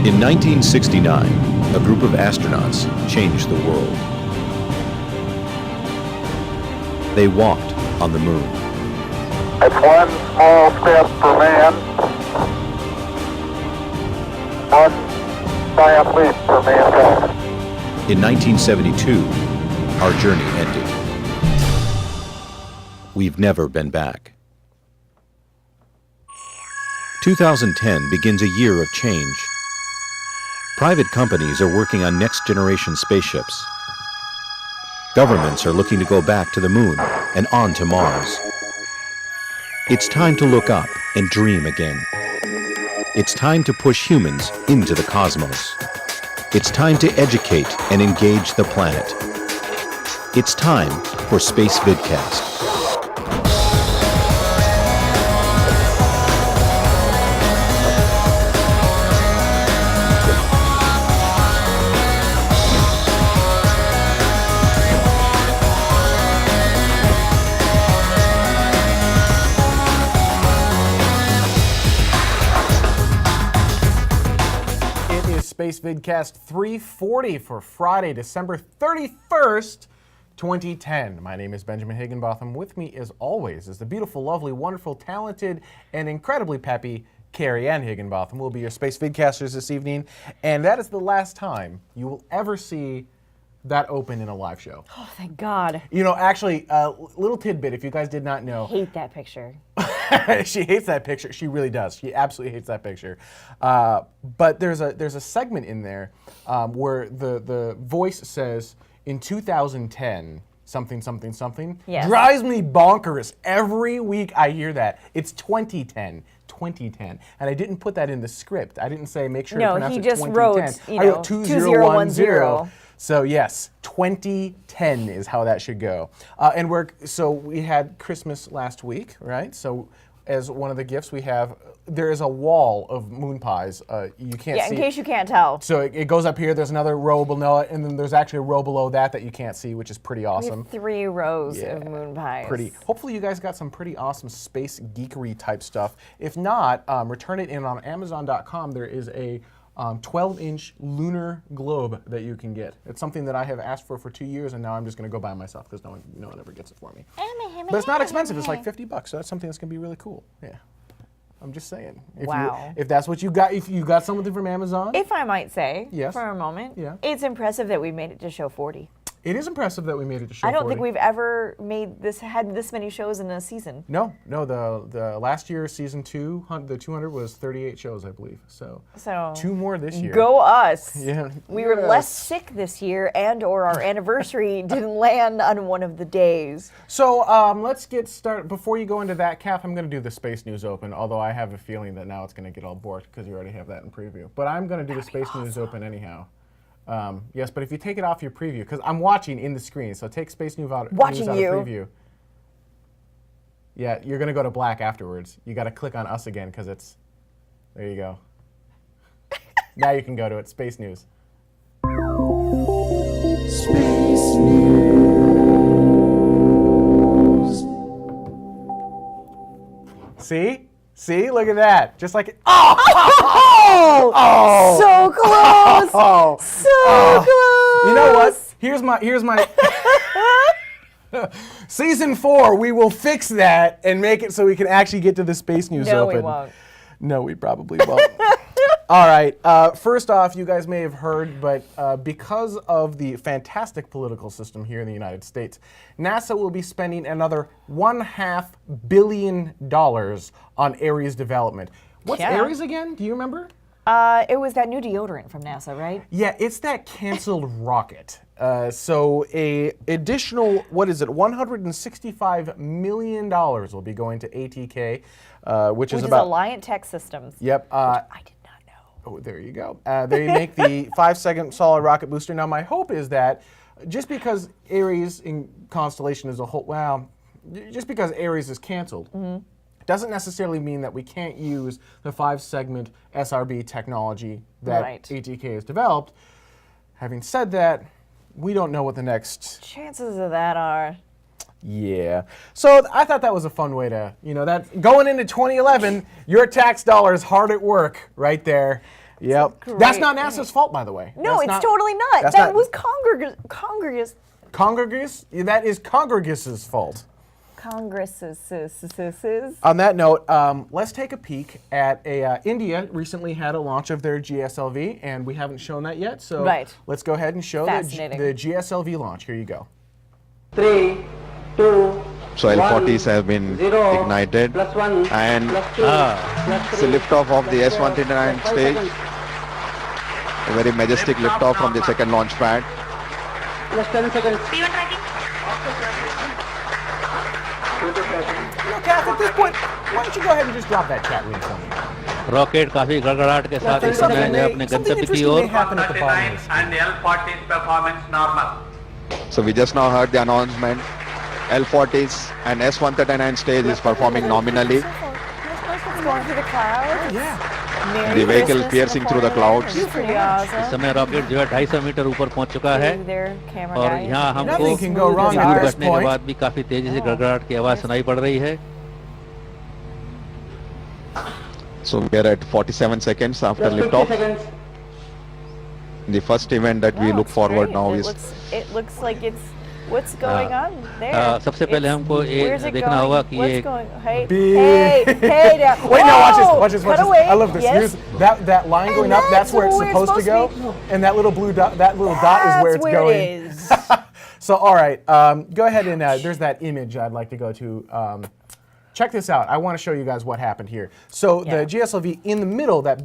In 1969, a group of astronauts changed the world. They walked on the moon. It's one small step for man, one giant leap for mankind. In 1972, our journey ended. We've never been back. 2010 begins a year of change. Private companies are working on next-generation spaceships. Governments are looking to go back to the moon and on to Mars. It's time to look up and dream again. It's time to push humans into the cosmos. It's time to educate and engage the planet. It's time for Spacevidcast. Spacevidcast 340 for Friday, December 31st, 2010. My name is Benjamin Higginbotham. With me, as always, is the beautiful, lovely, wonderful, talented, and incredibly peppy Carrie Ann Higginbotham. We'll be your Spacevidcasters this evening, and that is the last time you will ever see that open in a live show. Oh, thank God. You know, actually, little tidbit, if you guys did not know. I hate that picture. She hates that picture. She really does. She absolutely hates that picture. But there's a segment in there where the voice says, in 2010, something, something, something. Yes. Drives me bonkers. Every week I hear that. It's 2010. 2010. And I didn't put that in the script. I didn't say make sure to pronounce it 2010. No, he just wrote, I wrote 2010. 2010. So yes, 2010 is how that should go. So we had Christmas last week, right? So as one of the gifts we have, there is a wall of moon pies. You can't see. Yeah, in case you can't tell. So it goes up here, there's another row below it, and then there's actually a row below that you can't see, which is pretty awesome. We have 3 rows of moon pies. Pretty. Hopefully you guys got some pretty awesome space geekery type stuff. If not, return it in on Amazon.com. There is a 12-inch lunar globe that you can get. It's something that I have asked for 2 years, and now I'm just going to go buy it myself because no one ever gets it for me. But it's not expensive. It's like $50, so that's something that's going to be really cool. Yeah. I'm just saying. If that's what you got, if you got something from Amazon. If I might say, yes, for a moment, yeah, it's impressive that we made it to show 40. It is impressive that we made it to show 40. I don't think we've ever had this many shows in a season. No. The last year, season 2, the 200 was 38 shows, I believe. So 2 more this year. Go us. Yeah. We were less sick this year, and/or our anniversary didn't land on one of the days. So let's get started. Before you go into that, Kath, I'm going to do the Space News Open, although I have a feeling that now it's going to get all bored because you already have that in preview. But I'm going to do the Space News Open anyhow. Yes, but if you take it off your preview, because I'm watching in the screen, so take Space News out of preview. Yeah, you're going to go to black afterwards. You got to click on us again because it's, there you go. Now you can go to it, Space News. Space News. See? See? Look at that. Just like it. Oh! So close! Close! You know what? Here's my Season 4, we will fix that and make it so we can actually get to the Space News Open. No, we won't. No, we probably won't. All right. First off, you guys may have heard, but because of the fantastic political system here in the United States, NASA will be spending another $1.5 billion on Ares development. What's Ares again? Do you remember? It was that new deodorant from NASA, right? Yeah, it's that canceled rocket. So a additional, $165 million will be going to ATK, which is about Alliant Tech Systems. Yep. Which I did not know. Oh, there you go. They make the 5-second solid rocket booster. Now, my hope is that just because Ares in constellation as a whole, just because Ares is canceled, doesn't necessarily mean that we can't use the 5-segment SRB technology that ATK has developed. Having said that, we don't know what the next chances of that are. Yeah. So I thought that was a fun way to, that going into 2011, your tax dollar is hard at work right there. Yep. Great. That's not NASA's fault, by the way. No, That's it's totally not. that's That not- was Congress. Congress? That is Congress's fault. Congress's. On that note, let's take a peek at India recently had a launch of their GSLV, and we haven't shown that yet. So Right. let's go ahead and show Fascinating. the GSLV launch. Here you go. 3, 2, So L40s have been 0, ignited +1, and +2, it's the liftoff of the S139 stage. A very majestic liftoff from the second launch pad. Plus 10 seconds. Kath, at this point, why don't you go ahead and just drop that chat room for me? Rocket काफी गड़गड़ाहट के साथ इस समय में अपने Something गंतव्य की interesting ओर may happen at the bottom of this. and L40's performance normal. So we just now heard the announcement. L40s and S139 stage is performing nominally. It's going through the clouds. Yeah. Merry The vehicle Christmas piercing through the performance. clouds. Pretty इस awesome. समय rocket जो है 250 metre ऊपर पहुंच चुका है Their camera और guy. यहाँ हमको Nothing can go wrong at दूर this बैठने के point. बाद भी काफी तेजी से गड़गड़ाहट की आवाज सुनाई पड़ रही है. So we are at 47 seconds after Plus 50 liftoff. seconds. The first event that we Wow, look it's forward great. now It is looks like it's what's going on there. सबसे पहले It's- हमको ये where's it देखना going? होगा कि What's ये going? Hey, Big- hey now. Wait, no, watch this, Whoa! watch this, watch Cut this. away. I love this. Yes. Here's that line going up, that's where it's supposed to go. And that little blue dot, that little dot is where it's That's going. It is. So, all right, go ahead and there's that image I'd like to go to. Check this out. I want to show you guys what happened here. So Yeah. the GSLV in the middle, that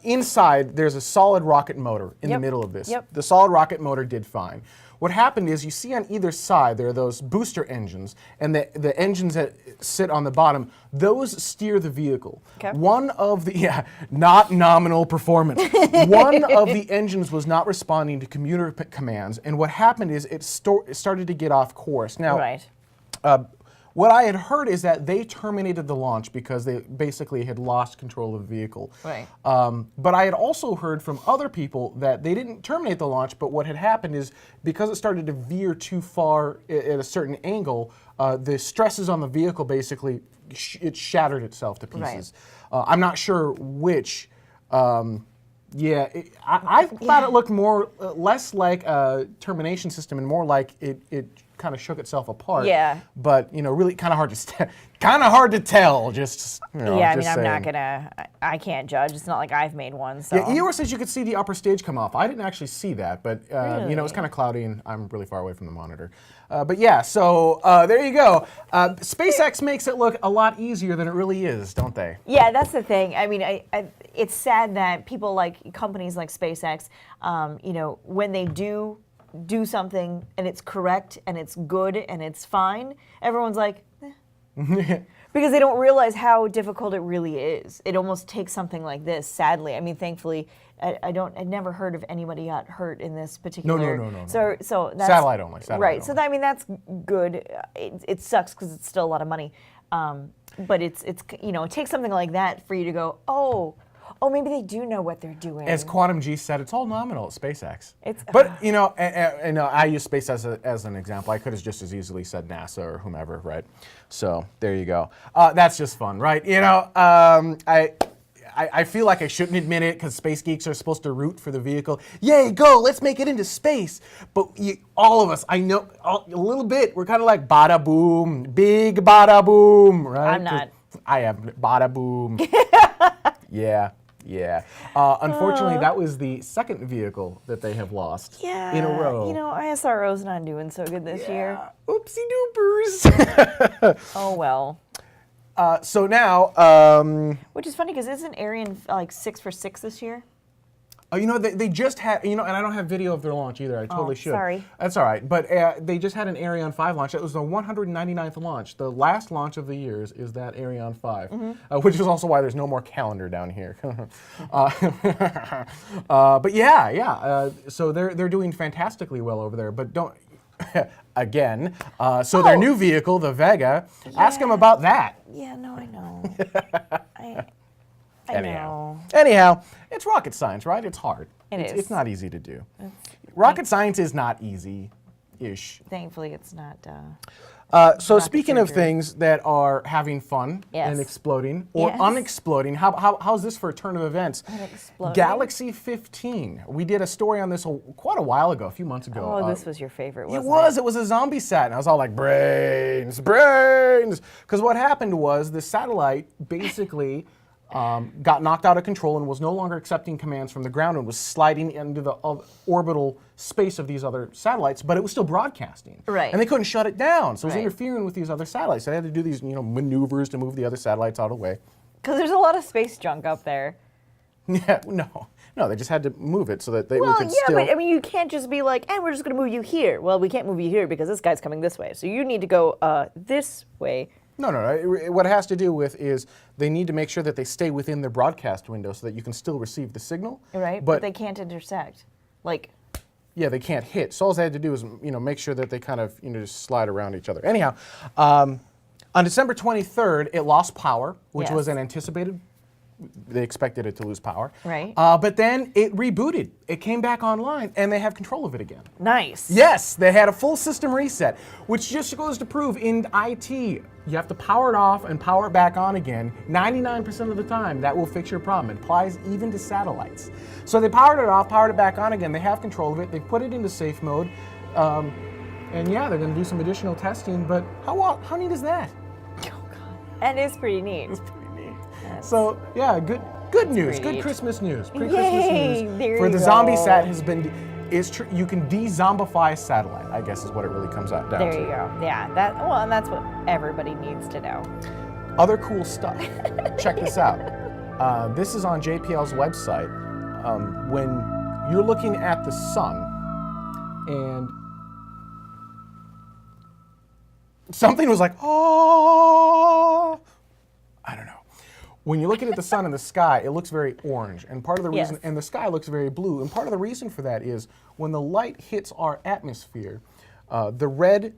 inside there's a solid rocket motor in the Yep. middle of this. Yep. The solid rocket motor did fine. What happened is you see on either side there are those booster engines, and the engines that sit on the bottom, those steer the vehicle. Okay. One of the, not nominal performance. One of the engines was not responding to commuter commands, and what happened is it started to get off course. Now, Right. what I had heard is that they terminated the launch because they basically had lost control of the vehicle. Right. But I had also heard from other people that they didn't terminate the launch, but what had happened is because it started to veer too far at a certain angle, the stresses on the vehicle basically, it shattered itself to pieces. I'm not sure which. I thought it looked more, less like a termination system and more like it kind of shook itself apart. Yeah. But really kind of hard to tell. Just Yeah, I mean, just I'm not saying. gonna. I can't judge. It's not like I've made one. So. Yeah, Eeyore says you could see the upper stage come off. I didn't actually see that, but it was Really? kind of cloudy and I'm really far away from the monitor. But yeah, so there you go. SpaceX makes it look a lot easier than it really is, don't they? Yeah, that's the thing. I mean, it's sad that people like companies like SpaceX, when they do something and it's correct and it's good and it's fine, everyone's like, because they don't realize how difficult it really is. It almost takes something like this, sadly. I mean, thankfully, I'd never heard of anybody got hurt in this particular. No. So that's Satellite only, satellite right. only. So I mean, that's good. It sucks because it's still a lot of money. But it's it takes something like that for you to go, oh, maybe they do know what they're doing. As Quantum G said, it's all nominal at SpaceX. It's- but and I use space as an example. I could have just as easily said NASA or whomever, right? So there you go. That's just fun, right? I feel like I shouldn't admit it because space geeks are supposed to root for the vehicle. Yay, go! Let's make it into space. But all of us, I know a little bit. We're kind of like bada boom, big bada boom, right? I'm not. I have bada boom. Yeah. Unfortunately, that was the second vehicle that they have lost in a row. ISRO's not doing so good this year. Oopsie doopers. Oh well. So now, Which is funny because isn't Ariane like 6 for 6 this year? they just had, and I don't have video of their launch either. I totally should. sorry. That's all right. But they just had an Ariane 5 launch. It was the 199th launch. The last launch of the years is that Ariane 5, which is also why there's no more calendar down here. But yeah. So they're doing fantastically well over there. But don't. Again, so their new vehicle, the Vega, ask them about that. Yeah, no, I know. I Anyhow. know. Anyhow, it's rocket science, right? It's hard. It is. It's not easy to do. Rocket science is not easy-ish. Thankfully, it's not. So Rocket speaking of surgery. things that are having fun Yes. and exploding or Yes. unexploding, how's this for a turn of events? Unexploding? Galaxy 15. We did a story on this quite a while ago, a few months ago. Oh, this was your favorite, It wasn't was. It was a zombie sat, and I was all like, brains, brains. Because what happened was the satellite basically got knocked out of control and was no longer accepting commands from the ground and was sliding into the orbital space of these other satellites, but it was still broadcasting. Right. And they couldn't shut it down, so it was Right. interfering with these other satellites. So they had to do these, maneuvers to move the other satellites out of the way. Because there's a lot of space junk up there. Yeah, no, they just had to move it so that we Well, could yeah, still. but I mean, you can't just be like, we're just going to move you here. Well, we can't move you here because this guy's coming this way. So you need to go this way. No. What it has to do with is they need to make sure that they stay within their broadcast window so that you can still receive the signal. Right? But they can't intersect. Like, yeah, they can't hit. So all they had to do is, make sure that they kind of, just slide around each other. Anyhow, on December 23rd, it lost power, which Yes. was an anticipated. They expected it to lose power. Right. But then it rebooted. It came back online, and they have control of it again. nice. Yes, they had a full system reset, which just goes to prove in IT, you have to power it off and power it back on again. 99% of the time, that will fix your problem. It applies even to satellites. So they powered it off, powered it back on again. They have control of it. They put it into safe mode. And yeah, they're going to do some additional testing, but how neat is that? And it's pretty neat. It's pretty neat. So yeah, good news, good great. Christmas news. Yay, Pre-Christmas news there for you the zombie go. sat has been. You can de-zombify a satellite, I guess is what it really comes out down There to. you go. Yeah, and that's what everybody needs to know. Other cool stuff. Check this out. This is on JPL's website. When you're looking at the sun and something was like, oh, I don't know. When you're looking at the sun in the sky, it looks very orange, and part of the reason, Yes. and the sky looks very blue, and part of the reason for that is when the light hits our atmosphere, the red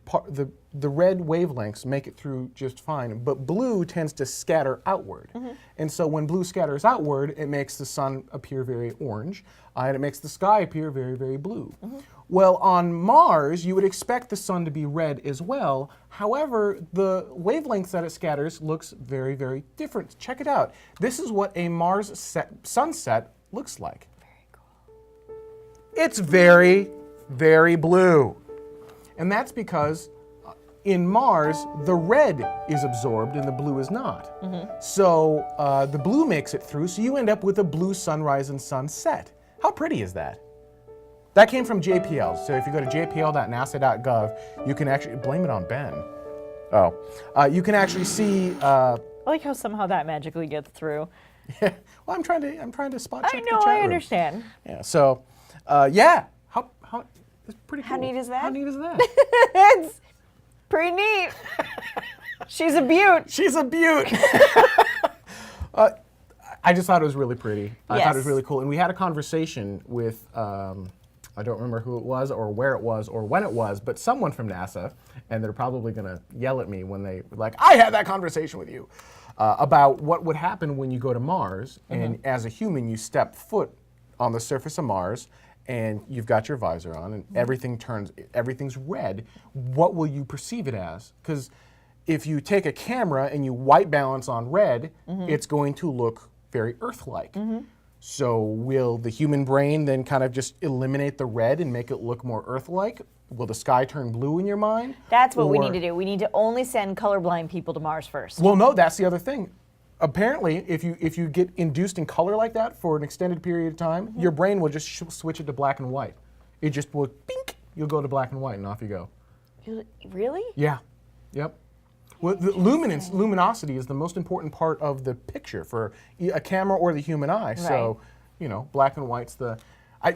wavelengths make it through just fine, but blue tends to scatter outward, and so when blue scatters outward, it makes the sun appear very orange, and it makes the sky appear very, very blue. Well, on Mars, you would expect the sun to be red as well. However, the wavelengths that it scatters looks very, very different. Check it out. This is what a Mars sunset looks like. Very cool. It's very, very blue. And that's because in Mars, the red is absorbed and the blue is not. So the blue makes it through, so you end up with a blue sunrise and sunset. How pretty is that? That came from JPL. So if you go to jpl.nasa.gov, you can actually blame it on Ben. You can actually see. I like how somehow that magically gets through. Well, I'm trying to spot check I the know, chat I room. understand. Yeah. So, yeah. How it's pretty cool. How neat is that? How neat is that? It's pretty neat. She's a beaut. She's a beaut. I just thought it was really pretty. I thought it was Yes. really cool. And we had a conversation with, I don't remember who it was or where it was or when it was, but someone from NASA, and they're probably going to yell at me when they, like, I had that conversation with you, about what would happen when you go to Mars, and as a human, you step foot on the surface of Mars, and you've got your visor on, and everything's red. What will you perceive it as? Because if you take a camera and you white balance on red, it's going to look very Earth-like. So will the human brain then kind of just eliminate the red and make it look more Earth-like? Will the sky turn blue in your mind? That's what we Or- need to do. We need to only send colorblind people to Mars first. Well, no, that's the other thing. Apparently, if you get induced in color like that for an extended period of time, your brain will just switch it to black and white. It just will, bink, you'll go to black and white, and off you go. Really? Yeah. Yep. Well, the luminosity is the most important part of the picture for a camera or the human eye. So, black and white's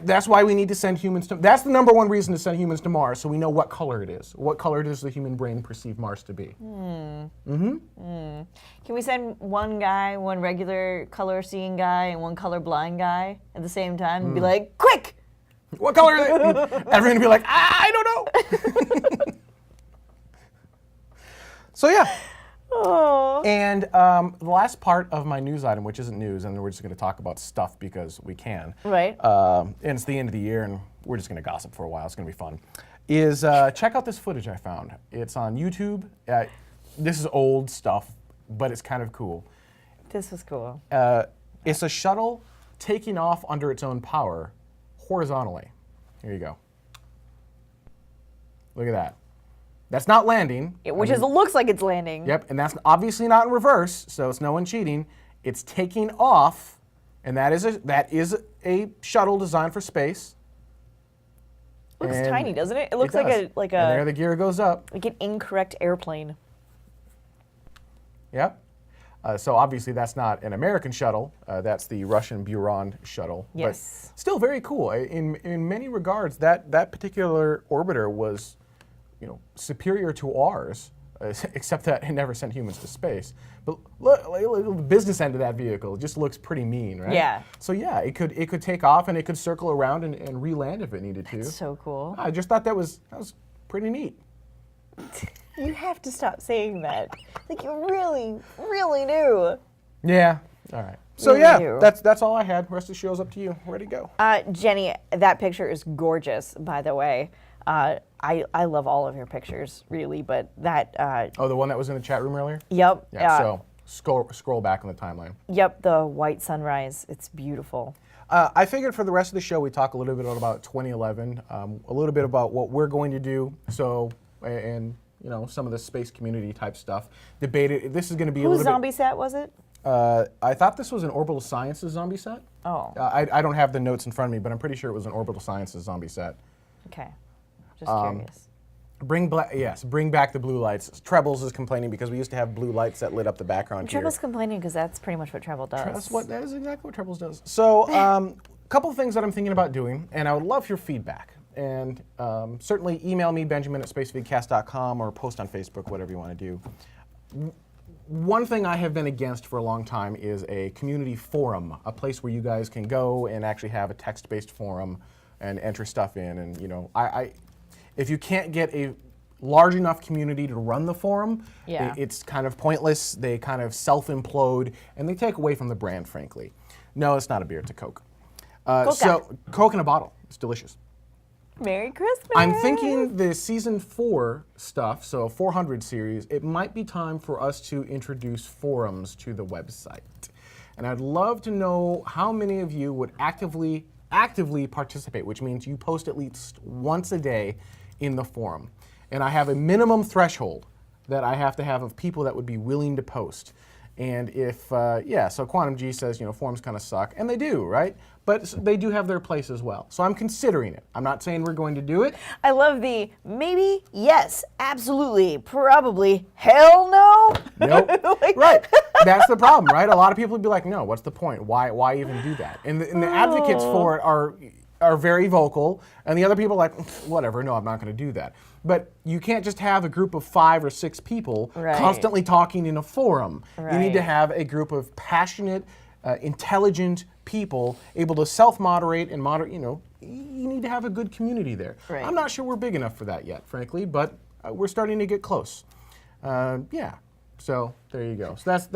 that's why we need to send humans to. That's the number one reason to send humans to Mars, so we know what color it is. What color does the human brain perceive Mars to be? Can we send one guy, one regular color seeing guy, and one color blind guy at the same time and be like, quick! What color is it? Everyone will be like, I don't know. So yeah. Oh. And the last part of my news item, which isn't news, and we're just going to talk about stuff because we can. Right. And it's the end of the year, and we're just going to gossip for a while. It's going to be fun. is check out this footage I found. It's on YouTube. This is old stuff, but it's kind of cool. This was cool. It's a shuttle taking off under its own power horizontally. Here you go. Look at that. That's not landing. It looks like it's landing. Yep, and that's obviously not in reverse, so it's no one cheating. It's taking off, and that is a shuttle designed for space. Looks And tiny, doesn't it? It looks does. like And there the gear goes up. like an incorrect airplane. Yep. So obviously that's not an American shuttle. That's the Russian Buran shuttle. Yes. But still very cool. In many regards, that particular orbiter was, superior to ours, except that it never sent humans to space. But look, the business end of that vehicle just looks pretty mean, right? Yeah. So yeah, it could take off and it could circle around and re-land if it needed to. That's so cool. I just thought that was pretty neat. You have to stop saying that. Like you really, really do. Yeah. All right. So Really yeah, do. that's all I had. The rest of the show's up to you. Ready to go. Jenny, that picture is gorgeous, by the way. I love all of your pictures, really, but that. Oh, the one that was in the chat room earlier? Yep. Yeah, so scroll back on the timeline. Yep, the white sunrise. It's beautiful. I figured for the rest of the show we talk a little bit about 2011, a little bit about what we're going to do. So and some of the space community type stuff. Debated. This is going to be a Whose little zombie set was it? bit. I thought this was an Orbital Sciences zombie set. Oh. I don't have the notes in front of me, but I'm pretty sure it was an Orbital Sciences zombie set. Okay. Just curious. Bring back the blue lights. Trebles is complaining because we used to have blue lights that lit up the background here. Treble's complaining because that's pretty much what Treble does. That is exactly what Trebles does. So, a couple of things that I'm thinking about doing, and I would love your feedback. And certainly email me, benjamin@spacevidcast.com, or post on Facebook, whatever you want to do. One thing I have been against for a long time is a community forum, a place where you guys can go and actually have a text-based forum and enter stuff in. And if you can't get a large enough community to run the forum, it's kind of pointless. They kind of self-implode, and they take away from the brand, frankly. No, it's not a beer, it's a Coke. Coke in a bottle. It's delicious. Merry Christmas. I'm thinking the season 4 stuff, so 400 series, it might be time for us to introduce forums to the website. And I'd love to know how many of you would actively participate, which means you post at least once a day in the forum. And I have a minimum threshold that I have to have of people that would be willing to post. And if, so Quantum G says, forums kind of suck, and they do, right? But they do have their place as well. So I'm considering it. I'm not saying we're going to do it. I love the maybe, yes, absolutely, probably, hell no. Nope. Right. That's the problem, right? A lot of people would be like, no, what's the point? Why even do that? And the advocates for it are very vocal, and the other people are like, whatever, no, I'm not going to do that. But you can't just have a group of 5 or 6 people constantly talking in a forum. You need to have a group of passionate, intelligent people able to self-moderate and moderate. You need to have a good community there. Right. I'm not sure we're big enough for that yet, frankly, but we're starting to get close. So there you go. So that's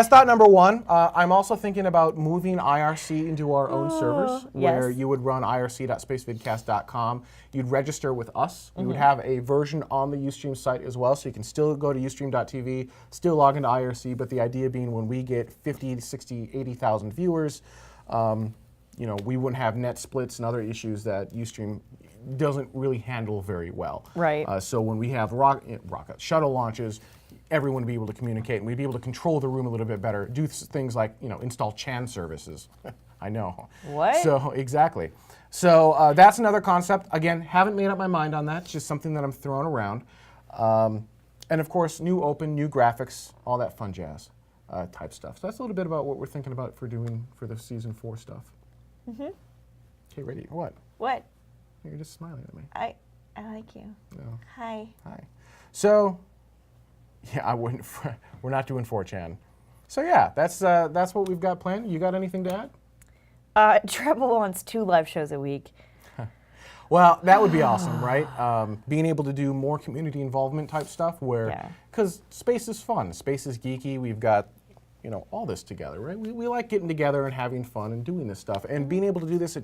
thought number 1. I'm also thinking about moving IRC into our own servers, where you would run irc.spacevidcast.com. You'd register with us. You would have a version on the Ustream site as well, so you can still go to ustream.tv, still log into IRC. But the idea being, when we get 50, 60, 80,000 viewers, we wouldn't have net splits and other issues that Ustream doesn't really handle very well. Right. So when we have rocket shuttle launches, everyone would be able to communicate, and we'd be able to control the room a little bit better. Do things like install Chan services. I know. What? So exactly. So that's another concept. Again, haven't made up my mind on that. It's just something that I'm throwing around. And of course, new open, new graphics, all that fun jazz type stuff. So that's a little bit about what we're thinking about for doing for the season 4 stuff. Okay, ready? What? What? You're just smiling at me. I like you. No. Hi. Hi. So, yeah, we're not doing 4chan. So yeah, that's what we've got planned. You got anything to add? Treble wants 2 live shows a week. Well, that would be awesome, right? Being able to do more community involvement type stuff because space is fun. Space is geeky. We've got, all this together, right? We like getting together and having fun and doing this stuff and being able to do this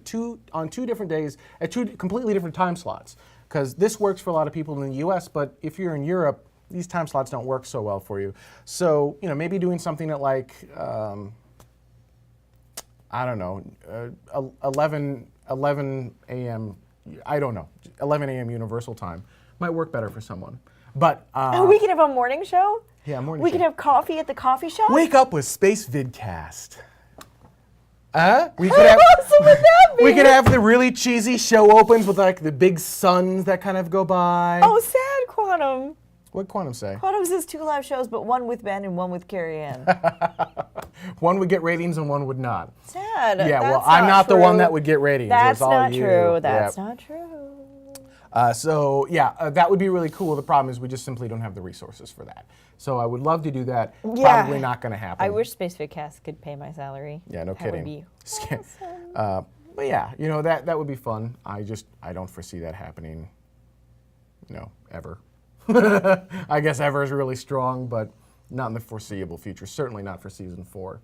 on 2 different days at 2 completely different time slots. Because this works for a lot of people in the U.S., but if you're in Europe, these time slots don't work so well for you. So, maybe doing something at like, I don't know, 11 a.m., I don't know, 11 a.m. Universal Time might work better for someone. But we could have a morning show? yeah, morning We show. could have coffee at the coffee shop? Wake up with Spacevidcast. We could have, awesome would that be? we could have the really cheesy show opens with like the big suns that kind of go by. Oh, sad Quantum. What'd Quantum say? Quantum says 2 live shows, but 1 with Ben and 1 with Carrie Ann. One would get ratings and one would not. Sad. Yeah, well, That's I'm not the one true. that would get ratings. That's It's all not you. true. That's Yep. not true. That would be really cool. The problem is we just simply don't have the resources for that. So I would love to do that. Yeah. Probably not going to happen. I wish Spacevidcast could pay my salary. Yeah, no That kidding. would be But yeah, that would be fun. I don't foresee that happening, ever. I guess ever is really strong, but not in the foreseeable future. Certainly not for season 4.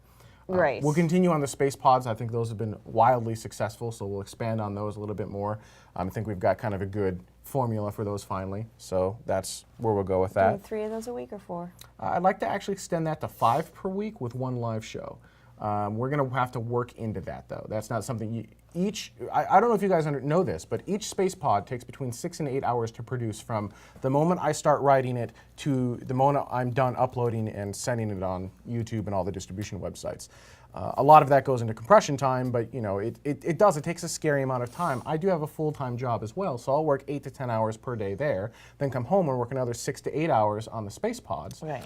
Right. We'll continue on the space pods. I think those have been wildly successful, so we'll expand on those a little bit more. I think we've got kind of a good formula for those finally, so that's where we'll go with Doing that. 3 of those a week or 4? I'd like to actually extend that to 5 per week with 1 live show. We're going to have to work into that, though. That's not something I don't know if you guys know this, but each space pod takes between 6 and 8 hours to produce from the moment I start writing it to the moment I'm done uploading and sending it on YouTube and all the distribution websites. A lot of that goes into compression time, but it takes a scary amount of time. I do have a full-time job as well, so I'll work 8 to 10 hours per day there, then come home and work another 6 to 8 hours on the space pods. Right.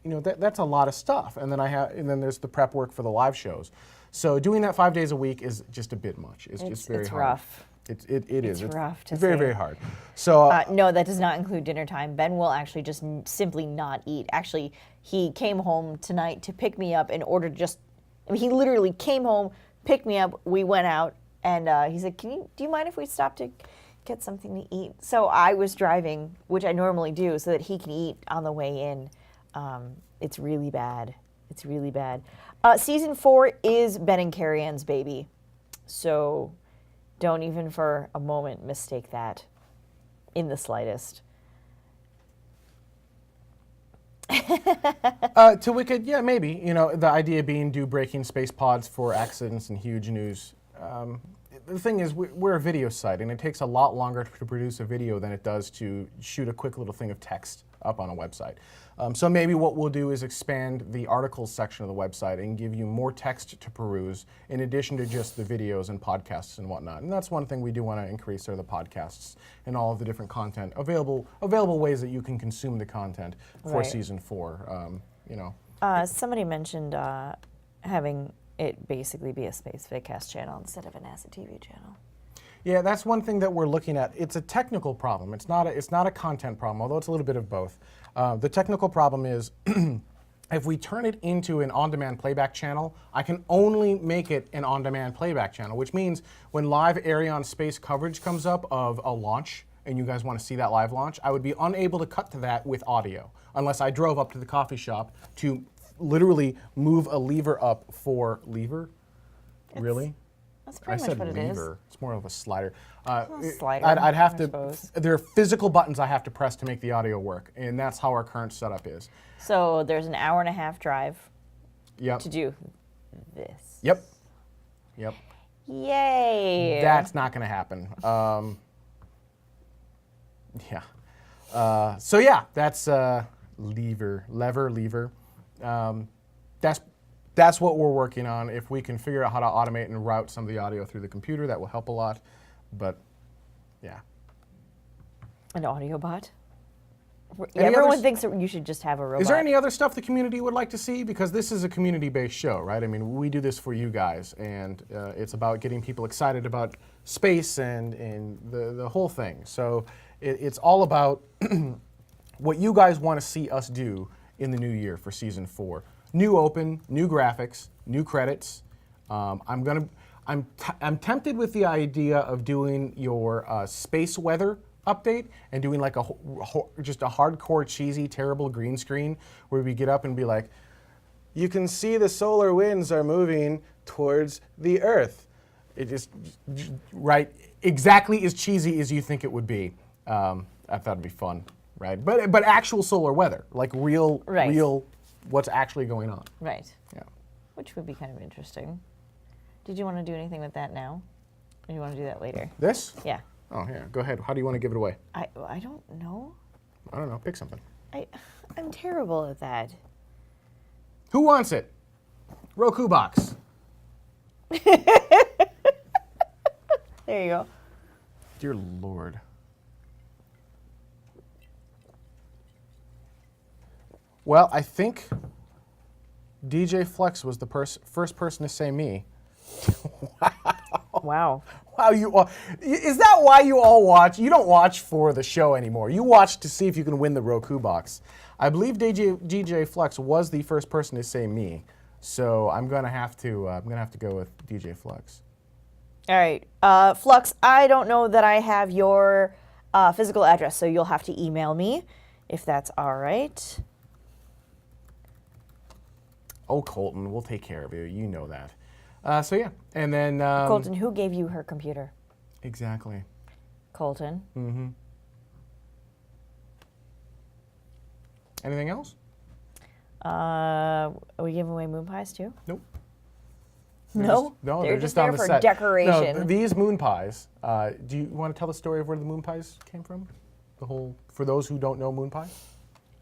That's a lot of stuff, and then there's the prep work for the live shows. So doing that 5 days a week is just a bit much. It's just very hard. Rough. It is. It's rough to It's very, say. very hard. So No, that does not include dinner time. Ben will actually just simply not eat. Actually, he came home tonight to pick me up in order to he literally came home, picked me up, we went out, and he said, do you mind if we stop to get something to eat? So I was driving, which I normally do, so that he can eat on the way in. It's really bad. It's really bad. Season 4 is Ben and Carrie Ann's baby. So don't even for a moment mistake that in the slightest. to Wicked, yeah, maybe. The idea being do breaking space pods for accidents and huge news. The thing is, we're a video site, and it takes a lot longer to produce a video than it does to shoot a quick little thing of text up on a website. So maybe what we'll do is expand the articles section of the website and give you more text to peruse in addition to just the videos and podcasts and whatnot. And that's one thing we do want to increase are the podcasts and all of the different content, available ways that you can consume the content for Right. season 4. Somebody mentioned having it basically be a Spacevidcast channel instead of a NASA TV channel. Yeah, that's one thing that we're looking at. It's a technical problem. It's not a content problem, although it's a little bit of both. The technical problem is if we turn it into an on-demand playback channel, I can only make it an on-demand playback channel, which means when live Ariane space coverage comes up of a launch, and you guys want to see that live launch, I would be unable to cut to that with audio, unless I drove up to the coffee shop to literally move a lever up for lever. Really? That's I pretty much said what it lever. is. It's more of a slider. a slider, I'd have I to. suppose. There are physical buttons I have to press to make the audio work, and that's how our current setup is. So there's an hour and a half drive Yep. to do this. Yep. Yep. Yay! That's not going to happen. Yeah. So yeah, that's lever. That's what we're working on. If we can figure out how to automate and route some of the audio through the computer, that will help a lot. But yeah. An audio bot? Any Everyone others? thinks that you should just have a robot. Is there any other stuff the community would like to see? Because this is a community-based show, right? I mean, we do this for you guys, and it's about getting people excited about space and the whole thing. So it's all about what you guys want to see us do in the new year for season 4. New open, new graphics, new credits. I'm tempted with the idea of doing your space weather update and doing like just a hardcore cheesy terrible green screen where we get up and be like, you can see the solar winds are moving towards the Earth. It just, right, exactly as cheesy as you think it would be. I thought it'd be fun, right? But actual solar weather, like real, what's actually going on. Right. Yeah. Which would be kind of interesting. Did you want to do anything with that now? Or do you want to do that later? This? Yeah. Oh, yeah. Go ahead. How do you want to give it away? I don't know. I don't know. Pick something. I'm terrible at that. Who wants it? Roku box. There you go. Dear Lord. Well, I think DJ Flex was the first person to say me. Wow. Wow, you all, is that why you all watch? You don't watch for the show anymore. You watch to see if you can win the Roku box. I believe DJ Flex was the first person to say me, so I'm gonna have to go with DJ Flex. All right, Flux. I don't know that I have your physical address, so you'll have to email me if that's all right. Oh, Colton, we'll take care of you. You know that. So yeah, and then Colton, who gave you her computer? Exactly. Colton. Mm-hmm. Anything else? Are we giving away moon pies too? Nope. No? No, They're just there on the for set. decoration. No, these moon pies. Do you want to tell the story of where the moon pies came from? For those who don't know moon pie?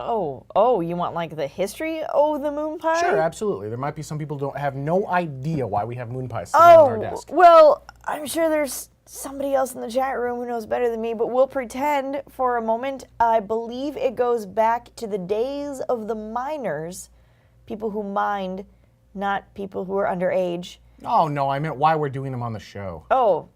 Oh, you want like the history of the moon pie? Sure, absolutely. There might be some people who have no idea why we have moon pies sitting on our desk. Well, I'm sure there's somebody else in the chat room who knows better than me, but we'll pretend for a moment. I believe it goes back to the days of the miners, people who mined, not people who are underage. Oh, no, I meant why we're doing them on the show. Oh.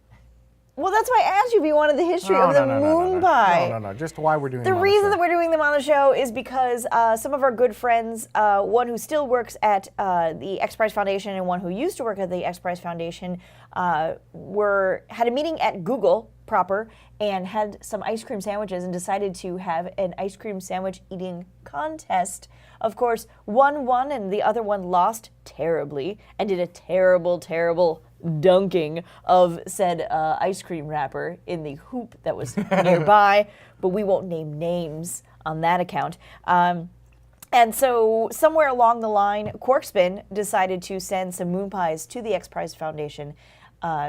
Well, that's why I asked you if you wanted the history of the moon pie. No, just why we're doing The them on reason the that show. we're doing them on the show is because some of our good friends, one who still works at the X Prize Foundation and one who used to work at the X Prize Foundation, had a meeting at Google proper and had some ice cream sandwiches and decided to have an ice cream sandwich eating contest. Of course, one won and the other one lost terribly and did a terrible dunking of said ice cream wrapper in the hoop that was nearby, but we won't name names on that account. And so somewhere along the line, Quarkspin decided to send some moon pies to the X Prize Foundation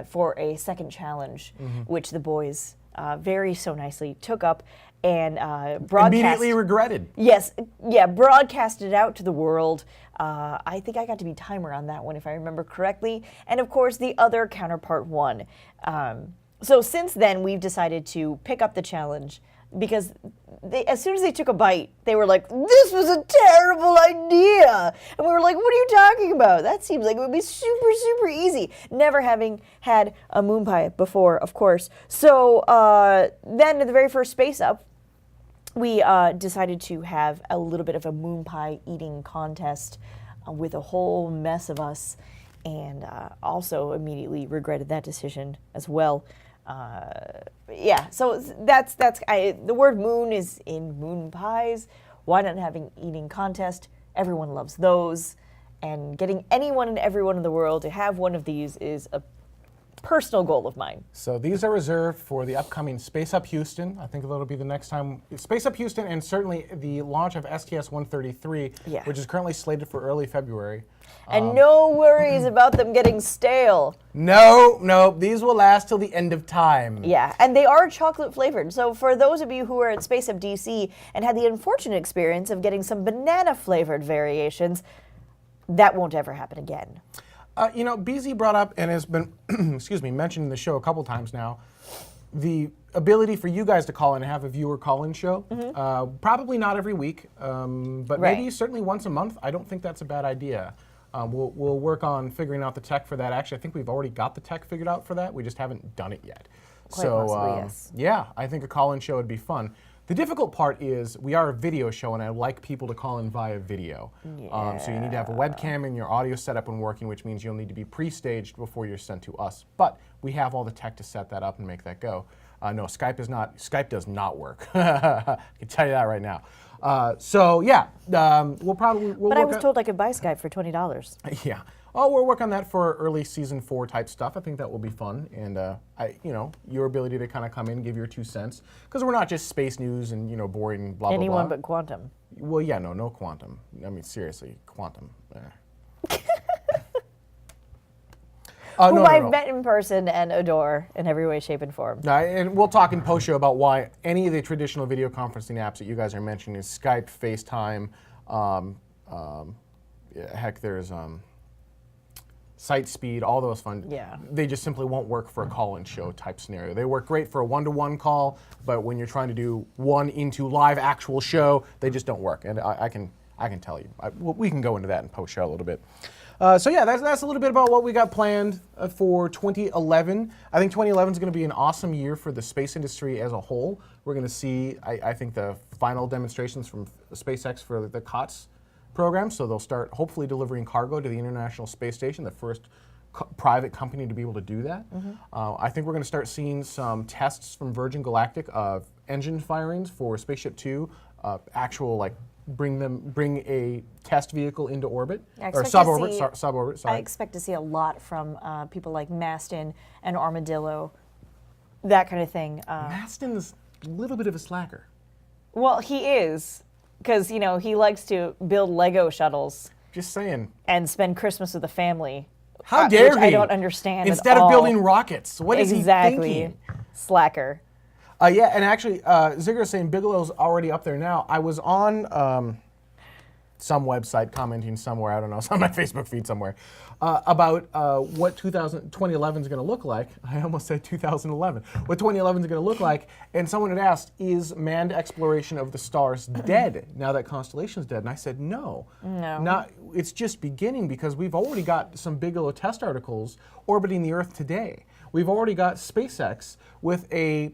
for a second challenge, which the boys very so nicely took up and broadcast. Immediately regretted. Yes, yeah, broadcasted it out to the world. I think I got to be timer on that one, if I remember correctly. And of course, the other counterpart won. So since then, we've decided to pick up the challenge because as soon as they took a bite, they were like, "This was a terrible idea." And we were like, "What are you talking about? That seems like it would be super easy." Never having had a moon pie before, of course. So then at the very first Space Up, we decided to have a little bit of a moon pie eating contest with a whole mess of us, and also immediately regretted that decision as well. Yeah, so that's the word moon is in moon pies. Why not have an eating contest? Everyone loves those, and getting anyone and everyone in the world to have one of these is a personal goal of mine. So these are reserved for the upcoming Space Up Houston. I think that'll be the next time. Space Up Houston, and certainly the launch of STS-133, which is currently slated for early February. And no worries about them getting stale. No, these will last till the end of time. Yeah, and they are chocolate flavored. So for those of you who are at Space Up DC and had the unfortunate experience of getting some banana flavored variations, that won't ever happen again. BZ brought up and has been, mentioned in the show a couple times now, the ability for you guys to call in and have a viewer call-in show. Probably not every week, but maybe certainly once a month. I don't think that's a bad idea. We'll work on figuring out the tech for that. Actually, I think we've already got the tech figured out for that. We just haven't done it yet. Quite possibly, yes. Yeah, I think a call-in show would be fun. The difficult part is we are a video show, and I like people to call in via video. So you need to have a webcam and your audio set up and working, which means you'll need to be pre-staged before you're sent to us. But we have all the tech to set that up and make that go. No, Skype does not work. I can tell you that right now. So yeah, we'll But work I was told I could buy Skype for $20. Yeah. Oh, we're working on that for early season 4 type stuff. I think that will be fun, and your ability to kind of come in, give your 2 cents, because we're not just space news and boring blah blah Anyone blah. but quantum. Well, yeah, no quantum. I mean, seriously, quantum. Who I've met in person and adore in every way, shape, and form. And we'll talk in post show about why any of the traditional video conferencing apps that you guys are mentioning is Skype, FaceTime, heck, there's Sight Speed, all those fun. Yeah. They just simply won't work for a call-in show type scenario. They work great for a one-to-one call, but when you're trying to do one into live actual show, they just don't work. And I can tell you. We can go into that in post show a little bit. So yeah, that's a little bit about what we got planned for 2011. I think 2011 is going to be an awesome year for the space industry as a whole. We're going to see, I think, the final demonstrations from SpaceX for the COTS program. So they'll start hopefully delivering cargo to the International Space Station, the first private company to be able to do that. I think we're going to start seeing some tests from Virgin Galactic of engine firings for Spaceship Two, actual bring a test vehicle into orbit or suborbit. Suborbit. Sorry. I expect to see a lot from people like Maston and Armadillo, that kind of thing. Maston's a little bit of a slacker. Well, he is, because he likes to build Lego shuttles Just saying. and spend Christmas with the family. How dare which he? I don't understand. Instead at of all. building rockets, what is he Exactly. thinking? Slacker. Yeah, and actually, Zigger's saying Bigelow's already up there now. I was on some website commenting somewhere, I don't know, it's on my Facebook feed somewhere, about what 2011 is going to look like. I almost said 2011. What 2011 is going to look like, and someone had asked, is manned exploration of the stars dead now that Constellation's dead? And I said, no. No. It's just beginning, because we've already got some Bigelow test articles orbiting the Earth today. We've already got SpaceX with a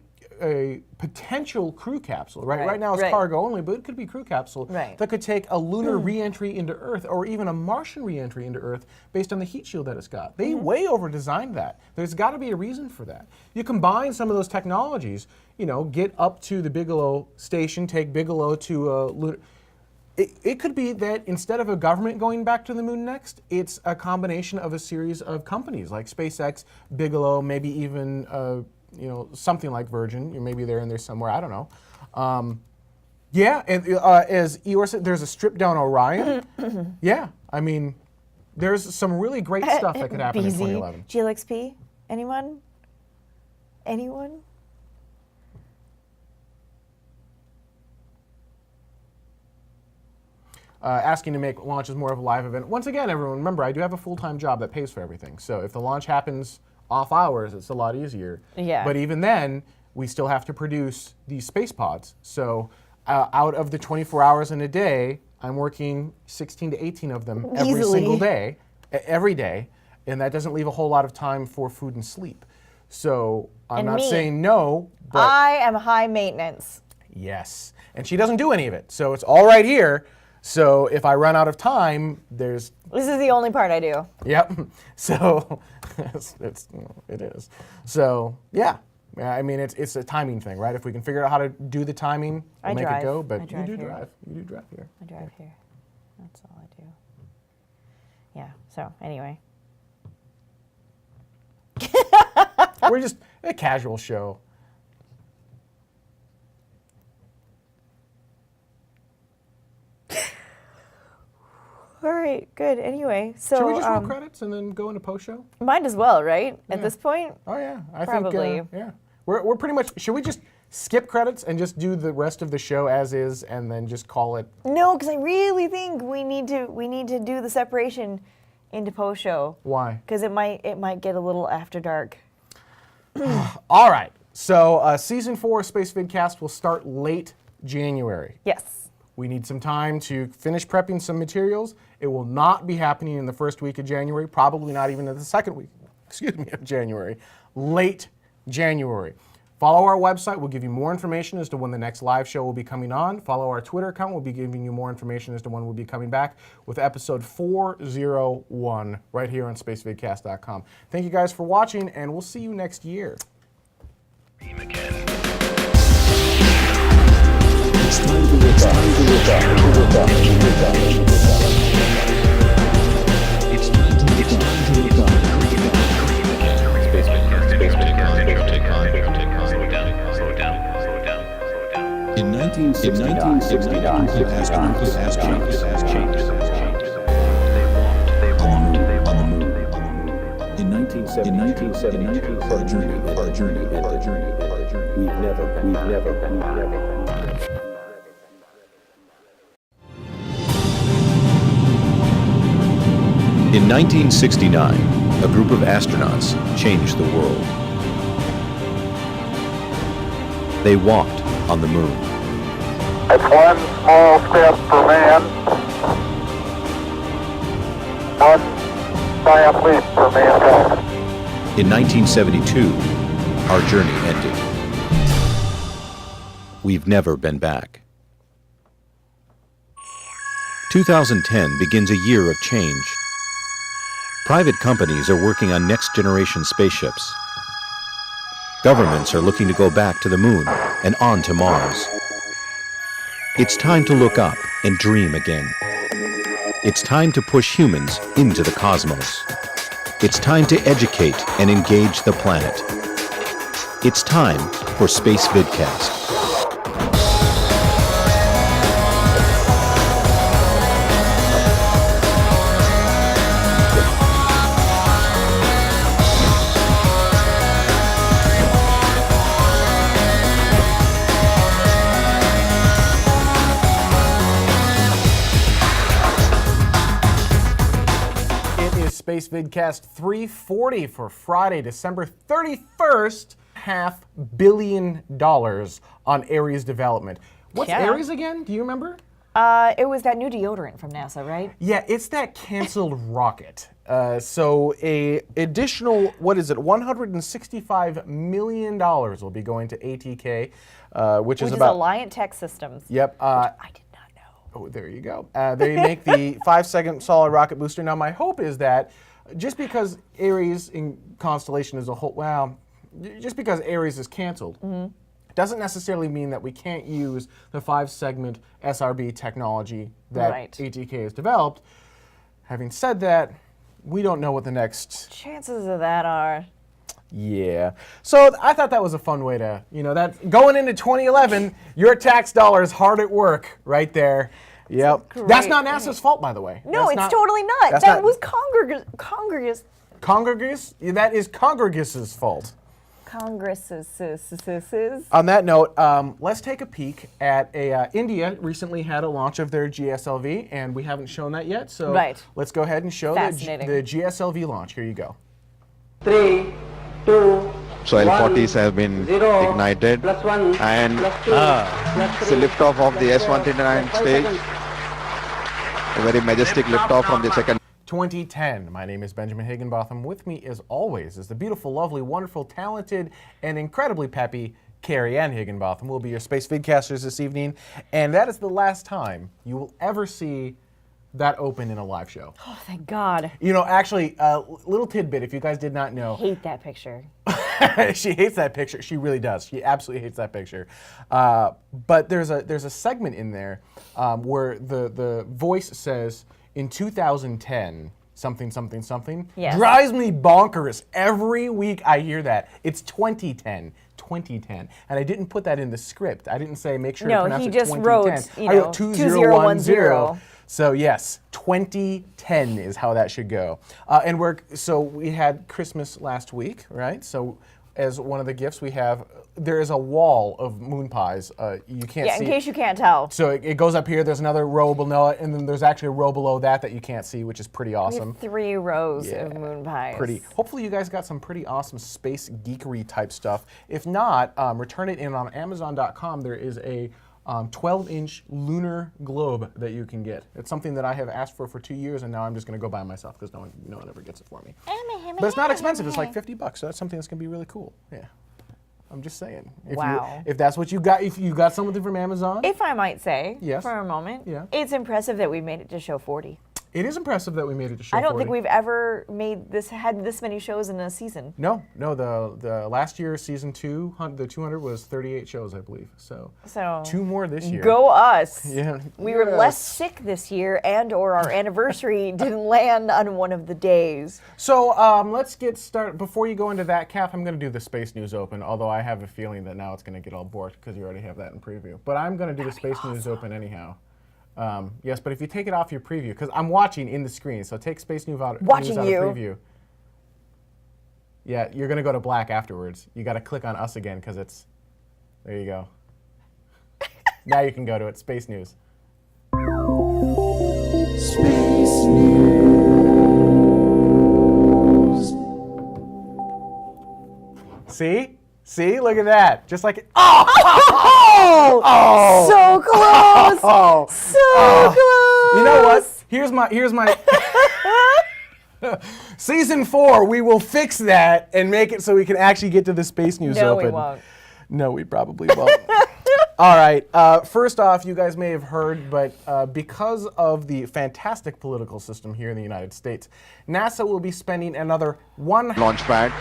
potential crew capsule, right? Right now it's cargo only, but it could be crew capsule that could take a lunar re-entry into Earth, or even a Martian re-entry into Earth based on the heat shield that it's got. They way over-designed that. There's got to be a reason for that. You combine some of those technologies, get up to the Bigelow station, take Bigelow to lunar. It could be that instead of a government going back to the moon next, it's a combination of a series of companies like SpaceX, Bigelow, maybe even something like Virgin. Maybe they're in there somewhere. I don't know. Yeah, and as Eeyore said, there's a stripped down Orion. Yeah, I mean, there's some really great stuff that could happen in 2011. GLXP? Anyone? Asking to make launches more of a live event. Once again, everyone, remember, I do have a full-time job that pays for everything. So if the launch happens off hours, it's a lot easier. Yeah. But even then, we still have to produce these space pods. So out of the 24 hours in a day, I'm working 16 to 18 of them every single day, every day, and that doesn't leave a whole lot of time for food and sleep. So I'm not saying no, but I am high maintenance. yes. And she doesn't do any of it. So it's all right here. So if I run out of time, there's... This is the only part I do. Yep. So it is. So yeah. I mean, it's a timing thing, right? If we can figure out how to do the timing, we'll make it go. But you do drive. You do drive here. I drive here. That's all I do. Yeah. So anyway. We're just a casual show. All right, good. Anyway, so should we just roll credits and then go into post show? Might as well, right? At this point. Oh yeah, I Probably. think yeah. We're pretty much. Should we just skip credits and just do the rest of the show as is, and then just call it? No, because I really think we need to do the separation into post show. Why? Because it might get a little after dark. All right. So season 4 of Spacevidcast will start late January. Yes. We need some time to finish prepping some materials. It will not be happening in the first week of January, probably not even in the second week, of January. Late January. Follow our website. We'll give you more information as to when the next live show will be coming on. Follow our Twitter account. We'll be giving you more information as to when we'll be coming back with episode 401 right here on spacevidcast.com. Thank you guys for watching, and we'll see you next year. Beam again. In 1969, In 1970, our journey. We've never. In 1969, a group of astronauts changed the world. They walked on the moon. It's one small step for man, one giant leap for mankind. In 1972, our journey ended. We've never been back. 2010 begins a year of change. Private companies are working on next-generation spaceships. Governments are looking to go back to the moon and on to Mars. It's time to look up and dream again. It's time to push humans into the cosmos. It's time to educate and engage the planet. It's time for Spacevidcast. Spacevidcast 340 for Friday, December 31st. $500 million on Ares development. What's Yeah. Ares again? Do you remember? It was that new deodorant from NASA, right? Yeah, it's that canceled rocket. So a additional, $165 million will be going to ATK, which is about Alliant Tech Systems. Yep. I did not know. Oh, there you go. They make the 5-second solid rocket booster. Now, my hope is that just because Ares in constellation as a whole, just because Ares is canceled, doesn't necessarily mean that we can't use the 5-segment SRB technology that Right. ATK has developed. Having said that, we don't know what the next. Chances of that are. Yeah. So I thought that was a fun way to, that going into 2011, your tax dollars hard at work right there. Yep. That's not NASA's fault, by the way. No, That's it's not- totally not. that's That not- was Congress. Congress? Yeah, that is Congress's fault. Congress's. On that note, let's take a peek at India recently had a launch of their GSLV, and we haven't shown that yet. So Right. let's go ahead and show the Fascinating. GSLV launch. Here you go. 3, 2, So L40s have been 0, ignited +1, and +2, it's a liftoff of the S129 stage. A very majestic liftoff from the second. 2010. My name is Benjamin Higginbotham. With me, as always, is the beautiful, lovely, wonderful, talented, and incredibly peppy Carrie Ann Higginbotham. We'll be your Space Vidcasters this evening, and that is the last time you will ever see that open in a live show. Oh, thank God. Actually, little tidbit, if you guys did not know, Hate that picture. she hates that picture. She really does. She absolutely hates that picture. But there's a segment in there where the voice says, in 2010, something. Yes. Drives me bonkers. Every week I hear that. It's 2010. And I didn't put that in the script. I didn't say make sure to No, pronounce he it just 2010. wrote, I wrote 2010. So yes, 2010 is how that should go. So we had Christmas last week, right? So as one of the gifts there is a wall of moon pies. You can't Yeah, see. in case you can't tell. So it goes up here, there's another row below it, and then there's actually a row below that you can't see, which is pretty We awesome. have 3 rows of moon pies. Hopefully you guys got some pretty awesome space geekery type stuff. If not, return it in on Amazon.com. There is a 12-inch lunar globe that you can get. It's something that I have asked for 2 years, and now I'm just going to go buy it myself because no one ever gets it for me. But it's not expensive. It's like $50, so that's something that's going to be really cool. Yeah. I'm just saying. Wow. If that's what you got, if you got something from Amazon. If I might say, Yes. for a moment, Yeah. it's impressive that we made it to show 40. It is impressive that we made it to show I don't 40. think we've ever had this many shows in a season. No. The last year, season 2, the 200 was 38 shows, I believe. So 2 more this year. Go us. Yeah. We were less sick this year, and/or our anniversary didn't land on one of the days. So let's get started. Before you go into that, Kath, I'm going to do the Space News Open, although I have a feeling that now it's going to get all bored because you already have that in preview. But I'm going to do the Space News Open anyhow. Yes, but if you take it off your preview, because I'm watching in the screen, so take Space News out, Watching news out you. of preview. Yeah, you're going to go to black afterwards. You got to click on us again because it's, there you go. Now you can go to it, Space News. Space News. See? See? Look at that. Just like it. So close! Oh! So close! You know what? Here's my Season 4, we will fix that and make it so we can actually get to the Space News No, Open. we won't. No, we probably won't. All right. First off, you guys may have heard, but because of the fantastic political system here in the United States, NASA will be spending another Launch pad.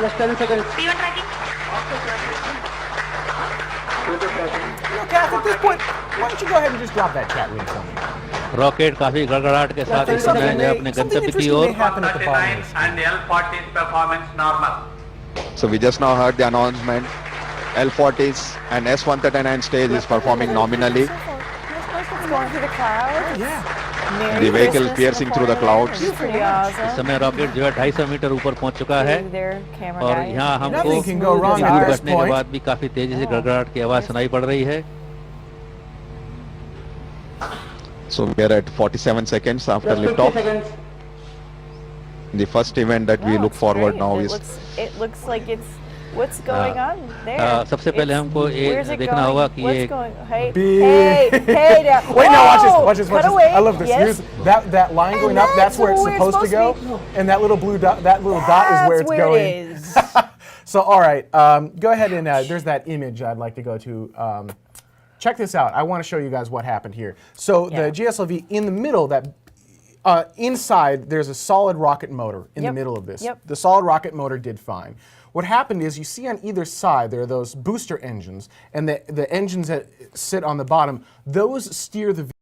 Just 10 seconds. Kath, at this point, why don't you go ahead and just drop that chat link for me? Rocket काफी गड़गड़ाहट के साथ इस समय जो है अपने Something गंतव्य की interesting may ओर happen at the bottom of this. and L40's performance normal. So we just now heard the announcement. L40s and S139 stage is performing nominally. It's going through the clouds. Yeah. Merry The vehicle Christmas piercing through the performance. clouds. Pretty इस awesome. समय rocket जो है 250 metre ऊपर पहुंच चुका है Their camera और guy. यहाँ हमको Nothing can go wrong दूर at this बैठने के point. बाद भी काफी तेजी से गड़गड़ाहट की आवाज सुनाई पड़ रही है. So we are at 47 seconds after Just 50 liftoff. seconds. The first event that we Wow, look it's forward great. now It is looks like it's what's going on there. सबसे पहले It's- हमको ये where's it देखना going? होगा कि What's ये going? Hey, Big. hey now. Wait, no, watch this, Whoa! watch this, watch Cut this. away. I love this. Yes. Here's that line going up, that's where it's supposed to go. And that little blue dot, that little dot is where That's it's where going. it is. So, all right, go ahead and there's that image I'd like to go to. Check this out. I want to show you guys what happened here. So Yeah. the GSLV in the middle, that inside, there's a solid rocket motor in the Yep. middle of this. Yep. The solid rocket motor did fine. What happened is you see on either side there are those booster engines, and the engines that sit on the bottom, those steer the